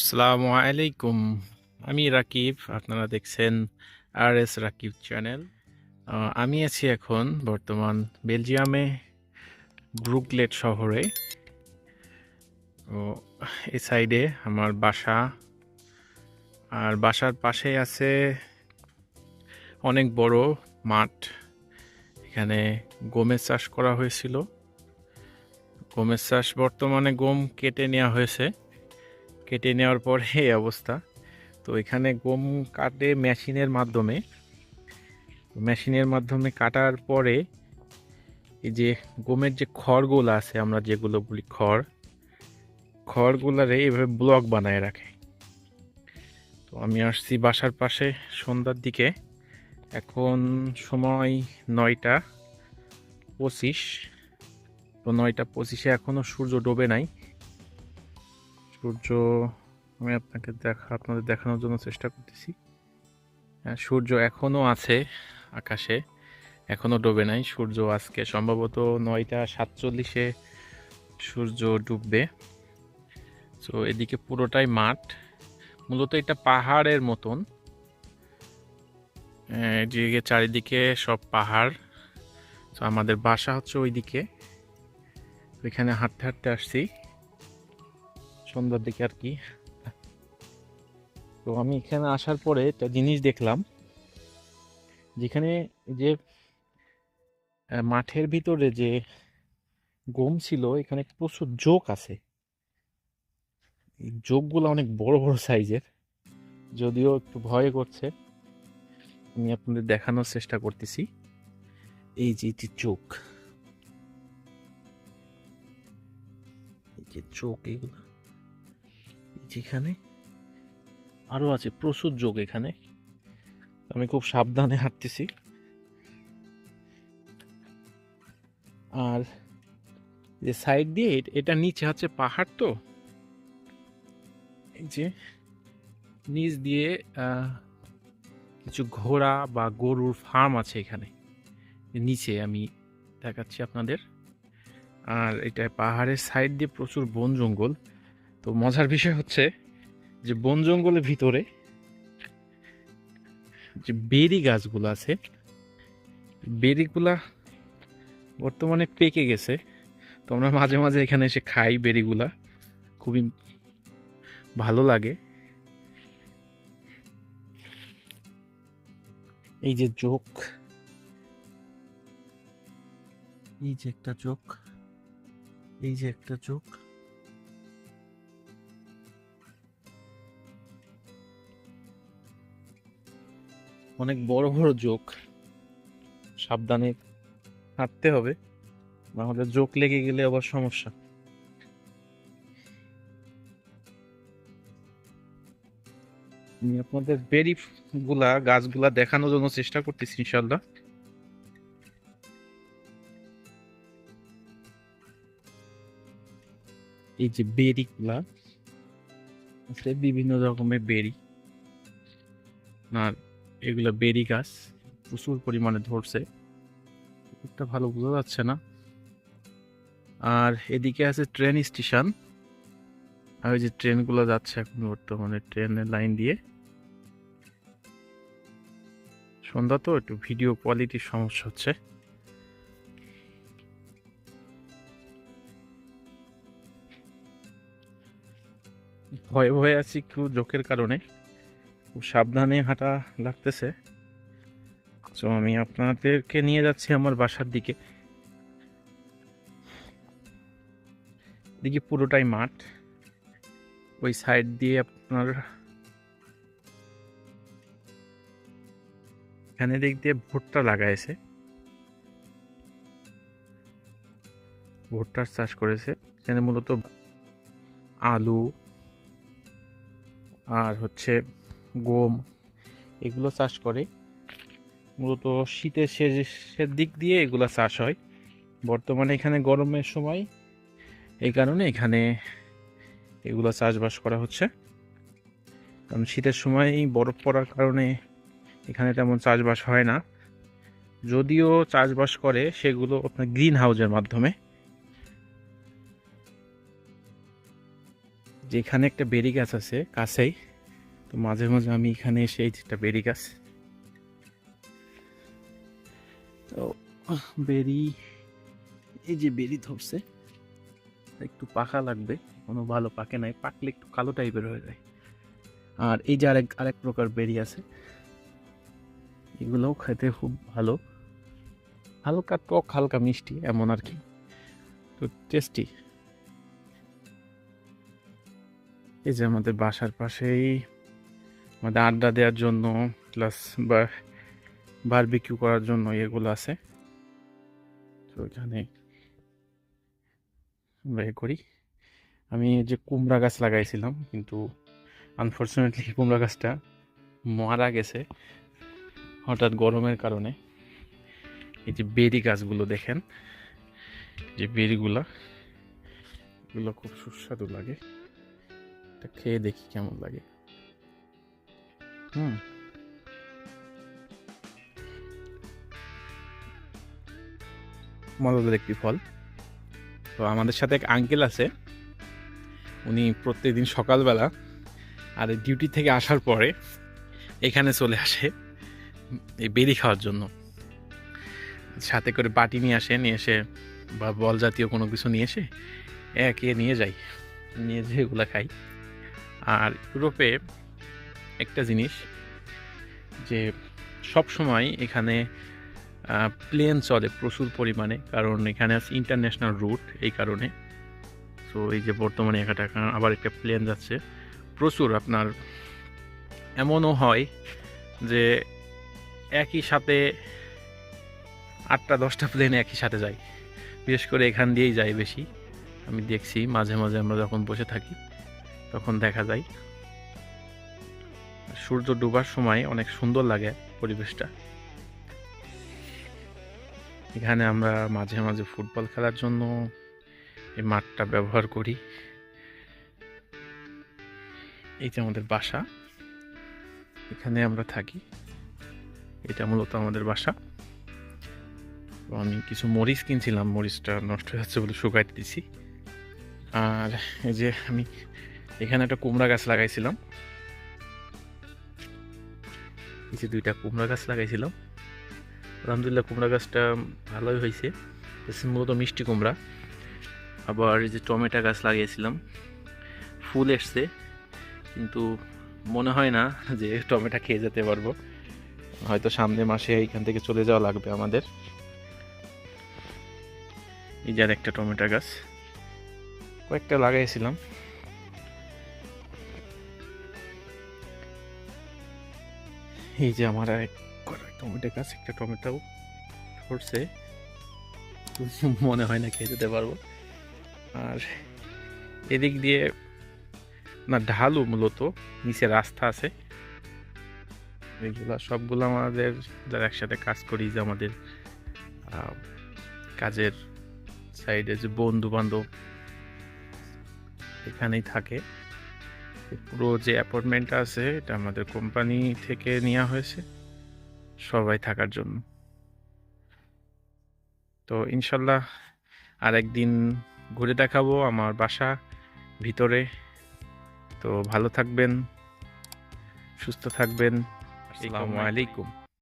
আসসালামু আলাইকুম। আমি রাকিব, আপনারা দেখছেন RS রাকিব চ্যানেল। আমি আছি এখন বর্তমান বেলজিয়ামে ব্রুকলেট শহরে। তো এই সাইডে আমার বাসা, আর বাসার পাশে আছে অনেক বড় মাঠ। এখানে গমের চাষ করা হয়েছিল। গমের চাষ বর্তমানে গম কেটে নেওয়া হয়েছে। কেটে নেওয়ার পর এই অবস্থা। তো এখানে গম কাটে মেশিনের মাধ্যমে কাটার পরে এই যে গমের যে খড়গুলো আছে, আমরা যেগুলো বলি খড়গুলারে এভাবে ব্লক বানায় রাখে। তো আমি আসছি বাসার পাশে সন্ধ্যার দিকে। এখন সময় 9টা 25। তো 9টা 25-এ এখনো সূর্য ডোবে নাই। সূর্য আমি আপনাদের দেখানোর জন্য চেষ্টা করতেছি। হ্যাঁ, সূর্য এখনো আছে আকাশে, এখনো ডোবে নাই। সূর্য আজকে সম্ভবত 9টা 47-এ সূর্য ডুববে। তো এদিকে পুরোটাই মাঠ, মূলত এটা পাহাড়ের মতন। এদিকে চারিদিকে সব পাহাড়। তো আমাদের বাসা হচ্ছে ওইদিকে। এখানে হাঁটতে হাঁটতে আসছি সন্ধ্যার দিকে আর কি। তো আমি এখানে আসার পরে একটা জিনিস দেখলাম, যেখানে যে মাঠের ভিতরে যে গম ছিল, এখানে প্রচুর জোক আছে। এই জোকগুলো অনেক বড় বড় সাইজের, যদিও একটু ভয় করছে। আমি আপনাদের দেখানোর চেষ্টা করতেছি। এই যে এটি চোখ, এই যে চোখ, এগুলো যেখানে আরো আছে প্রচুর যোগ এখানে। আমি খুব সাবধানে হাঁটতেছি। আর যে সাইড দিয়ে এটা নিচে আছে পাহাড়। তো এই যে নিচ দিয়ে কিছু ঘোড়া বা গরুর ফার্ম আছে এখানে নিচে, আমি দেখাচ্ছি আপনাদের। আর এটা পাহাড়ের সাইড দিয়ে প্রচুর বন জঙ্গল। তো মজার বিষয় হচ্ছে যে বন জঙ্গলের ভিতরে যে বেরি গাছগুলো আছে, বেরিগুলা বর্তমানে পেকে গেছে। তো আমরা মাঝে মাঝে এখানে এসে খাই বেরিগুলা, খুবই ভালো লাগে। এই যে চোখ, এই যে একটা চোখ, এই যে একটা চোখ, অনেক বড় বড় চোখ। সাবধানে হাঁটতে হবে, নাহলে চোখ লেগে গেলে আবার সমস্যা। আমি আপনাদের বেরি গাছগুলা দেখানোর জন্য চেষ্টা করতেছি ইনশাল্লাহ। এই যে বেরি গুলা আছে, বিভিন্ন রকমের বেরি। আর এগুলা বেরি গাছ প্রচুর পরিমাণে ধরছে, একটা ভালো বোঝা যাচ্ছে না। আর এদিকে আছে ট্রেন স্টেশন। আর ওই যে ট্রেনগুলো যাচ্ছে এখন বর্তমানে ট্রেনের লাইন দিয়ে। সন্ধ্যা তো একটু ভিডিও কোয়ালিটির সমস্যা হচ্ছে। ভয়ে ভয়ে আছি একটু জোকের কারণে, খুব সাবধানে হাঁটা লাগতেছে। তো আমি আপনাদেরকে নিয়ে যাচ্ছি আমার বাসার দিকে। দিকে পুরোটাই মাঠ। ওই সাইড দিয়ে আপনার এখানে দিক দিয়ে ভুট্টা লাগাইছে, ভুট্টার চাষ করেছে। এখানে মূলত আলু আর হচ্ছে গম, এগুলো চাষ করে। মূলত শীতের শেষের দিক দিয়ে এগুলো চাষ হয়। বর্তমানে এখানে গরমের সময়, এই কারণে এখানে এগুলো চাষবাস করা হচ্ছে। কারণ শীতের সময় বরফ পড়ার কারণে এখানে তেমন চাষবাস হয় না। যদিও চাষবাস করে সেগুলো আপনার গ্রিন হাউসের মাধ্যমে। যেখানে একটা বেরি গাছ আছে কাছেই, তো মাঝে মাঝে আমি এখানে এসে এই যে একটা বেরি গাছ, তো বেরি, এই যে বেরি ধরছে, একটু পাকা লাগবে, কোনো ভালো পাকে নাই, পাকলে একটু কালো টাইপের হয়ে যায়। আর এই যে আরেক প্রকার বেরি আছে, এগুলোও খেতে খুব ভালো, হালকা টক হালকা মিষ্টি এমন আর কি, তো টেস্টি। এই যে আমাদের বাসার পাশেই আমাদের আড্ডা দেওয়ার জন্য প্লাস বারবিকিউ করার জন্য এগুলো আছে, তো এখানে আমরা করি। আমি যে কুমড়া গাছ লাগাইছিলাম, কিন্তু আনফর্চুনেটলি কুমড়া গাছটা মারা গেছে হঠাৎ গরমের কারণে। এই যে বেরি গাছগুলো দেখেন, যে বেরিগুলো, এগুলো খুব সুস্বাদু লাগে, এটা খেয়ে দেখি কেমন লাগে। মজাদার একটি ফল। তো আমাদের সাথে এক আঙ্কেল আছে, উনি প্রত্যেকদিন সকালবেলা আর ডিউটি থেকে আসার পরে এখানে চলে আসে এই বেরি খাওয়ার জন্য। সাথে করে বাটি নিয়ে এসে বা বল জাতীয় কোনো কিছু নিয়ে এসে নিয়ে যাই, নিয়ে যেয়ে এগুলো খাই। আর ইউরোপে একটা জিনিস, যে সব সময় এখানে প্লেন চলে প্রচুর পরিমাণে, কারণ এখানে আছে ইন্টারন্যাশনাল রুট, এই কারণে। তো এই যে বর্তমানে আবার একটা প্লেন যাচ্ছে প্রচুর। আপনার এমনও হয় যে একই সাথে 8-10টা প্লেন একই সাথে যায়, বিশেষ করে এখান দিয়েই যায় বেশি। আমি দেখছি মাঝে মাঝে আমরা যখন বসে থাকি তখন দেখা যায়। সূর্য ডোবার সময় অনেক সুন্দর লাগে পরিবেশটা। এখানে আমরা মাঝে মাঝে ফুটবল খেলার জন্য এই মাঠটা ব্যবহার করি। এই যে আমাদের বাসা, এখানে আমরা থাকি, এটা মূলত আমাদের বাসা। তো আমি কিছু মরিচ কিনছিলাম, মরিচটা নষ্ট হয়ে যাচ্ছে বলে শুকাইতে দিছি। আর এই যে আমি এখানে একটা কুমড়া গাছ লাগাইছিলাম, এই যে 2টা কুমড়া গাছ লাগাইছিলাম, আলহামদুলিল্লাহ কুমড়া গাছটা ভালোই হয়েছে, মূলত মিষ্টি কুমড়া। আবার এই যে টমেটো গাছ লাগিয়েছিলাম, ফুল এসছে, কিন্তু মনে হয় না যে টমেটো খেয়ে যেতে পারবো, হয়তো সামনের মাসে এইখান থেকে চলে যাওয়া লাগবে আমাদের। এই যে একটা টমেটো গাছ কয়েকটা লাগাইছিলাম। এই যে আমার টমেটো গাছ, একটা টমেটো ধরছে, মনে হয় না খেয়ে যেতে পারবো। আর এদিক দিয়ে না ঢালু, মূলত নিচে রাস্তা আছে। এগুলা সবগুলো আমাদের যারা একসাথে কাজ করি, যে আমাদের কাজের সাইডে যে বন্ধু বান্ধব এখানেই থাকে। পুরো যে অ্যাপার্টমেন্টটা আছে এটা আমাদের কোম্পানি থেকে নেওয়া হয়েছে সবাই থাকার জন্য। তো ইনশাল্লাহ আর একদিন ঘুরে দেখাবো আমার বাসা ভিতরে। তো ভালো থাকবেন, সুস্থ থাকবেন, আসসালামু আলাইকুম।